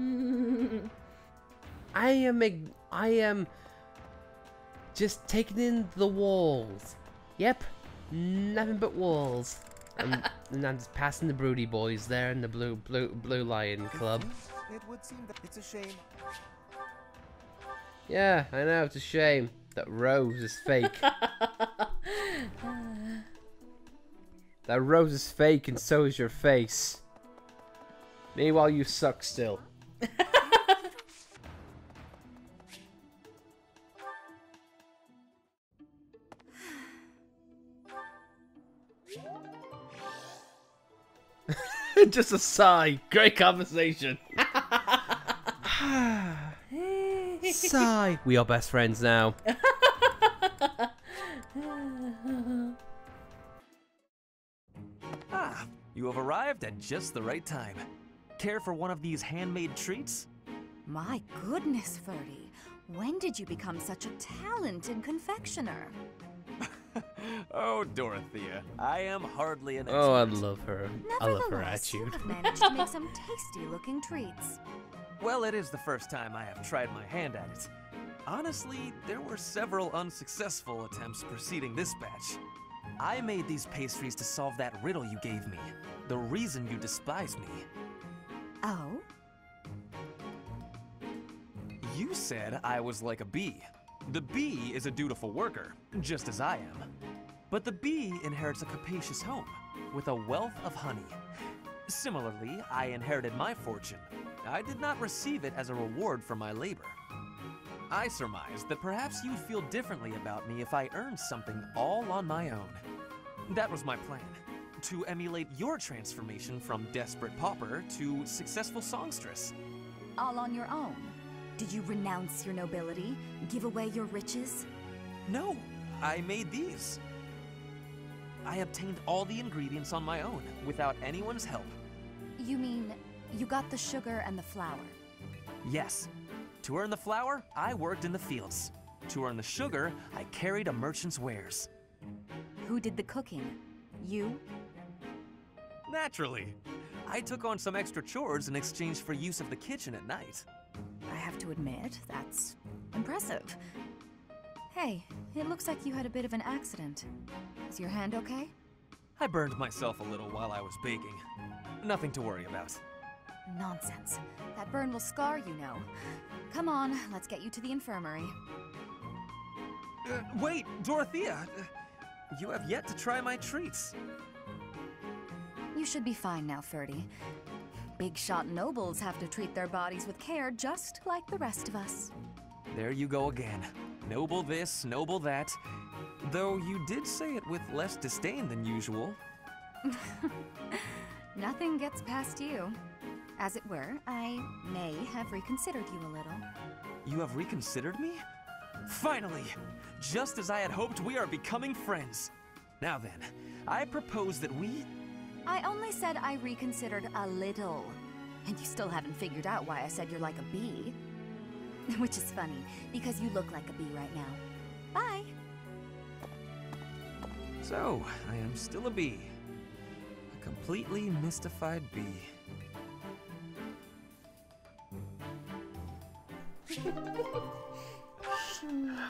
I am just taking in the walls. Yep, nothing but walls. And I'm just passing the broody boys there in the blue lion club. It would seem that it's a shame. Yeah, I know, it's a shame that Rose is fake. That Rose is fake and so is your face. Meanwhile, you suck still. Just a sigh. Great conversation. Sigh. We are best friends now. Ah, you have arrived at just the right time. Care for one of these handmade treats? My goodness, Ferdy. When did you become such a talented confectioner? Oh, Dorothea, I am hardly an expert. Oh, I love her. I love her Nevertheless, you attitude. have managed to make some tasty-looking treats. Well, it is the first time I have tried my hand at it. Honestly, there were several unsuccessful attempts preceding this batch. I made these pastries to solve that riddle you gave me. The reason you despise me. Oh? You said I was like a bee. The bee is a dutiful worker, just as I am. But the bee inherits a capacious home, with a wealth of honey. Similarly, I inherited my fortune. I did not receive it as a reward for my labor. I surmised that perhaps you'd feel differently about me if I earned something all on my own. That was my plan, to emulate your transformation from desperate pauper to successful songstress. All on your own? Did you renounce your nobility? Give away your riches? No, I made these. I obtained all the ingredients on my own, without anyone's help. You mean, you got the sugar and the flour? Yes. To earn the flour, I worked in the fields. To earn the sugar, I carried a merchant's wares. Who did the cooking? You? Naturally. I took on some extra chores in exchange for use of the kitchen at night. I have to admit, that's impressive. Hey, it looks like you had a bit of an accident. Is your hand okay? I burned myself a little while I was baking. Nothing to worry about. Nonsense. That burn will scar you, know. Come on, let's get you to the infirmary. Wait, Dorothea! You have yet to try my treats. You should be fine now, Ferdy. Big shot nobles have to treat their bodies with care just like the rest of us. There you go again. Noble this, noble that. Though you did say it with less disdain than usual. Nothing gets past you. As it were, I may have reconsidered you a little. You have reconsidered me? Finally! Just as I had hoped, we are becoming friends. Now then, I propose that we... I only said I reconsidered a little. And you still haven't figured out why I said you're like a bee. Which is funny, because you look like a bee right now. Bye! So, I am still a bee. A completely mystified bee.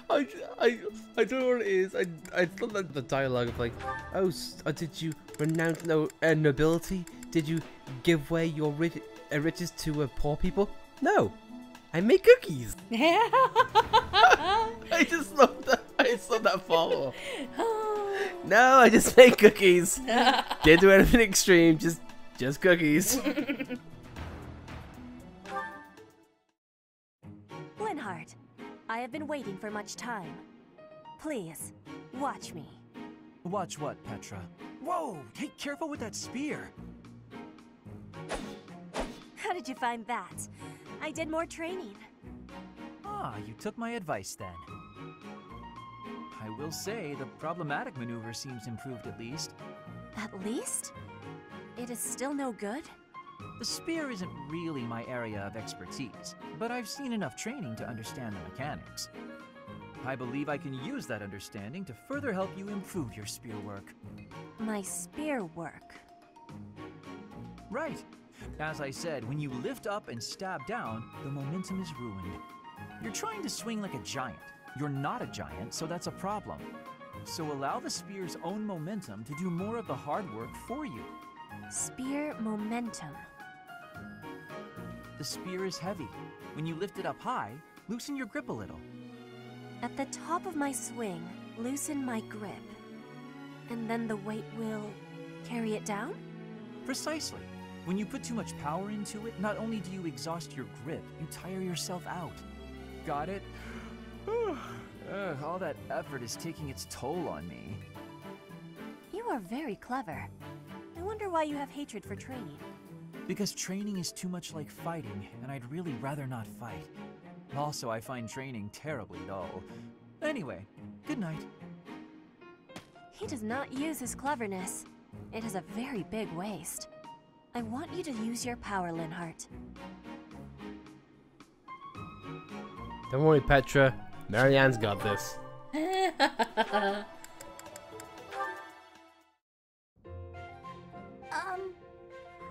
I don't know what it is. I thought that the dialogue of like, oh, did you renounce nobility? Did you give away your riches to poor people? No, I make cookies. I just love that. I just love that follow. No, I just make cookies. Didn't do anything extreme. Just cookies. Linhardt, I have been waiting for much time. Please, watch me. Watch what, Petra? Whoa! Hey, careful with that spear! How did you find that? I did more training. Ah, you took my advice then. I will say, the problematic maneuver seems improved at least. At least? It is still no good? The spear isn't really my area of expertise, but I've seen enough training to understand the mechanics. I believe I can use that understanding to further help you improve your spear work. My spear work? Right. As I said, when you lift up and stab down, the momentum is ruined. You're trying to swing like a giant. You're not a giant, so that's a problem. So allow the spear's own momentum to do more of the hard work for you. Spear momentum. The spear is heavy. When you lift it up high, loosen your grip a little. At the top of my swing, loosen my grip. And then the weight will carry it down? Precisely. When you put too much power into it, not only do you exhaust your grip, you tire yourself out. Got it? All that effort is taking its toll on me. You are very clever. I wonder why you have hatred for training. Because training is too much like fighting, and I'd really rather not fight. Also, I find training terribly dull. Anyway, good night. He does not use his cleverness. It is a very big waste. I want you to use your power, Linhart. Don't worry, Petra. Marianne's got this.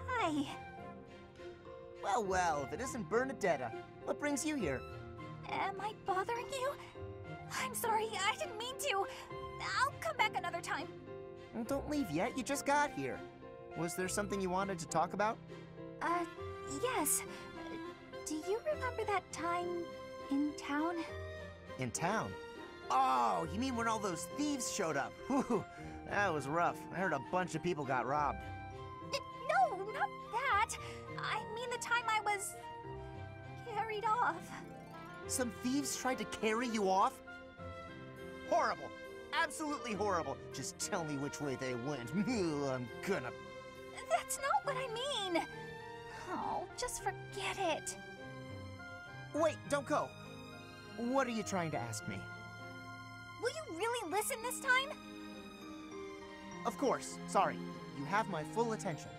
Hi. Well, if it isn't Bernadetta, what brings you here? Am I bothering you? I'm sorry, I didn't mean to. I'll come back another time. Well, don't leave yet, you just got here. Was there something you wanted to talk about? Yes. Do you remember that time in town? In town? Oh, you mean when all those thieves showed up? Whew, that was rough. I heard a bunch of people got robbed. No, not that. I mean the time I was carried off. Some thieves tried to carry you off? Horrible. Absolutely horrible. Just tell me which way they went. I'm gonna... That's not what I mean. Oh, just forget it. Wait, don't go. What are you trying to ask me? Will you really listen this time? Of course. Sorry. You have my full attention.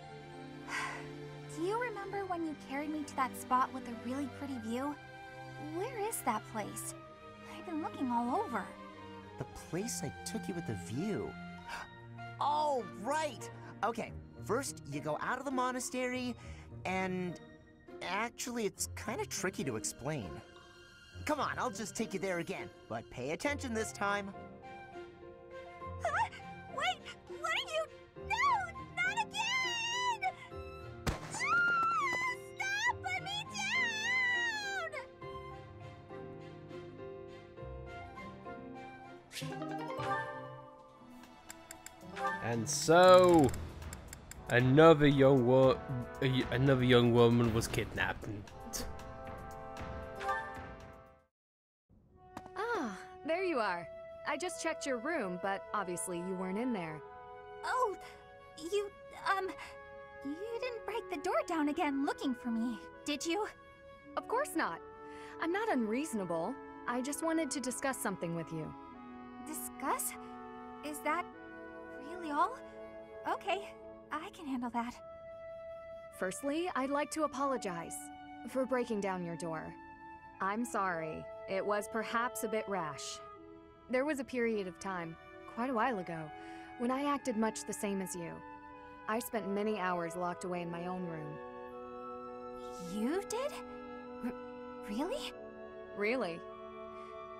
Do you remember when you carried me to that spot with a really pretty view? Where is that place? I've been looking all over. The place I took you with the view. Oh, right! Okay, first you go out of the monastery, and... Actually, it's kind of tricky to explain. Come on, I'll just take you there again, but pay attention this time. Huh? Wait, what are you... No, not again! Stop, put me down! And so, another young woman was kidnapped. Ah, there you are. I just checked your room, but obviously you weren't in there. Oh, you didn't break the door down again looking for me, did you? Of course not. I'm not unreasonable. I just wanted to discuss something with you. Discuss? Is that really all? Okay, I can handle that. Firstly, I'd like to apologize for breaking down your door. I'm sorry. It was perhaps a bit rash. There was a period of time, quite a while ago, when I acted much the same as you. I spent many hours locked away in my own room. You did? Really? Really?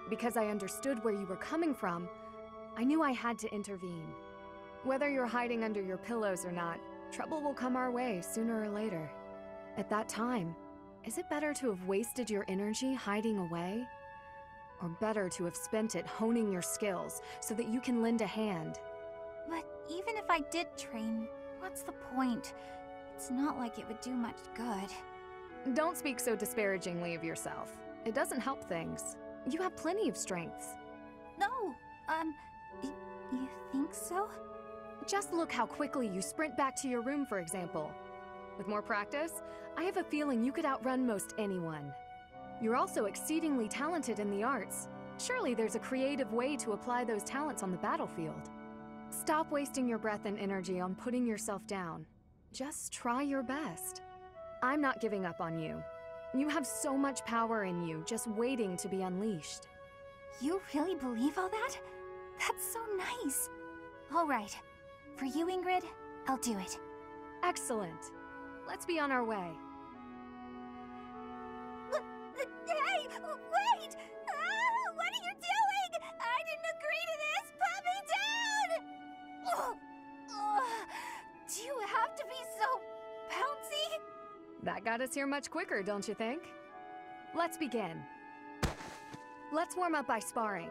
Because I understood where you were coming from, I knew I had to intervene. Whether you're hiding under your pillows or not, trouble will come our way sooner or later. At that time, is it better to have wasted your energy hiding away? Or better to have spent it honing your skills so that you can lend a hand? But even if I did train, what's the point? It's not like it would do much good. Don't speak so disparagingly of yourself. It doesn't help things. You have plenty of strengths. No, you think so? Just look how quickly you sprint back to your room, for example. With more practice, I have a feeling you could outrun most anyone. You're also exceedingly talented in the arts. Surely there's a creative way to apply those talents on the battlefield. Stop wasting your breath and energy on putting yourself down. Just try your best. I'm not giving up on you. You have so much power in you, just waiting to be unleashed. You really believe all that? That's so nice. All right. For you, Ingrid, I'll do it. Excellent. Let's be on our way. Hey, wait! What are you doing? I didn't agree to this! Put me down! Do you have to be so bouncy? That got us here much quicker, don't you think? Let's begin. Let's warm up by sparring.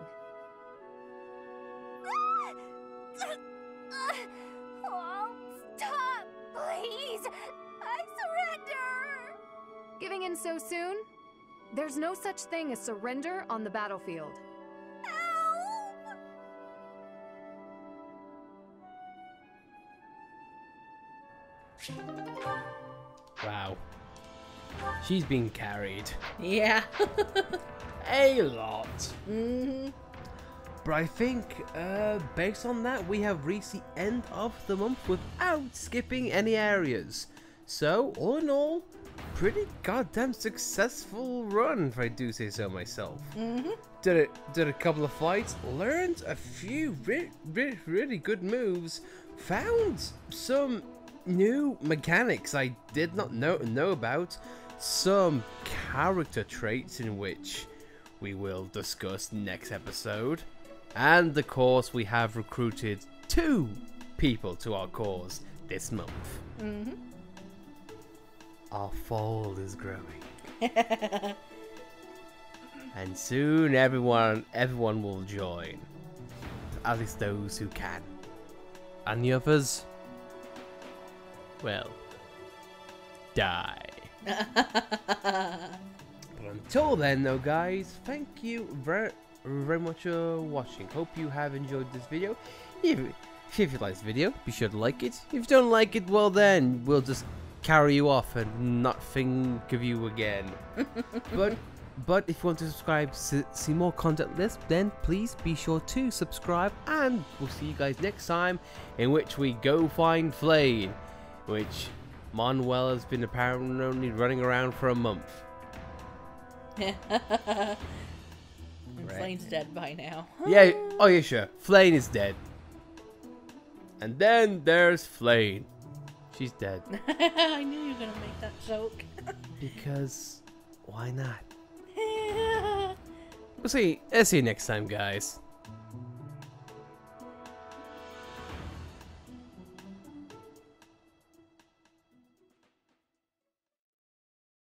Oh, stop, please! I surrender! Giving in so soon? There's no such thing as surrender on the battlefield. Help! Wow. She's being carried. Yeah. A lot. Mm-hmm. But I think, based on that, we have reached the end of the month without skipping any areas. So, all in all, pretty goddamn successful run, if I do say so myself. Mm-hmm. Did a couple of fights, learned a few really good moves, found some new mechanics I did not know about, some character traits in which we will discuss next episode, and of course we have recruited 2 people to our cause this month. Mm-hmm. Our fold is growing. And soon everyone will join. At least those who can. And the others, well, die. But until then though guys, thank you very much for watching. Hope you have enjoyed this video. If you like this video, be sure to like it. If you don't like it, well then, we'll just carry you off and not think of you again. But if you want to subscribe to see more content like this, then please be sure to subscribe, and we'll see you guys next time, in which we go find Flayn, which Manuel has been apparently running around for a month. And Flayn's dead by now. Yeah, oh yeah, sure. Flayn is dead. And then there's Flayn. She's dead. I knew you were gonna make that joke. Because why not? We'll see you next time, guys.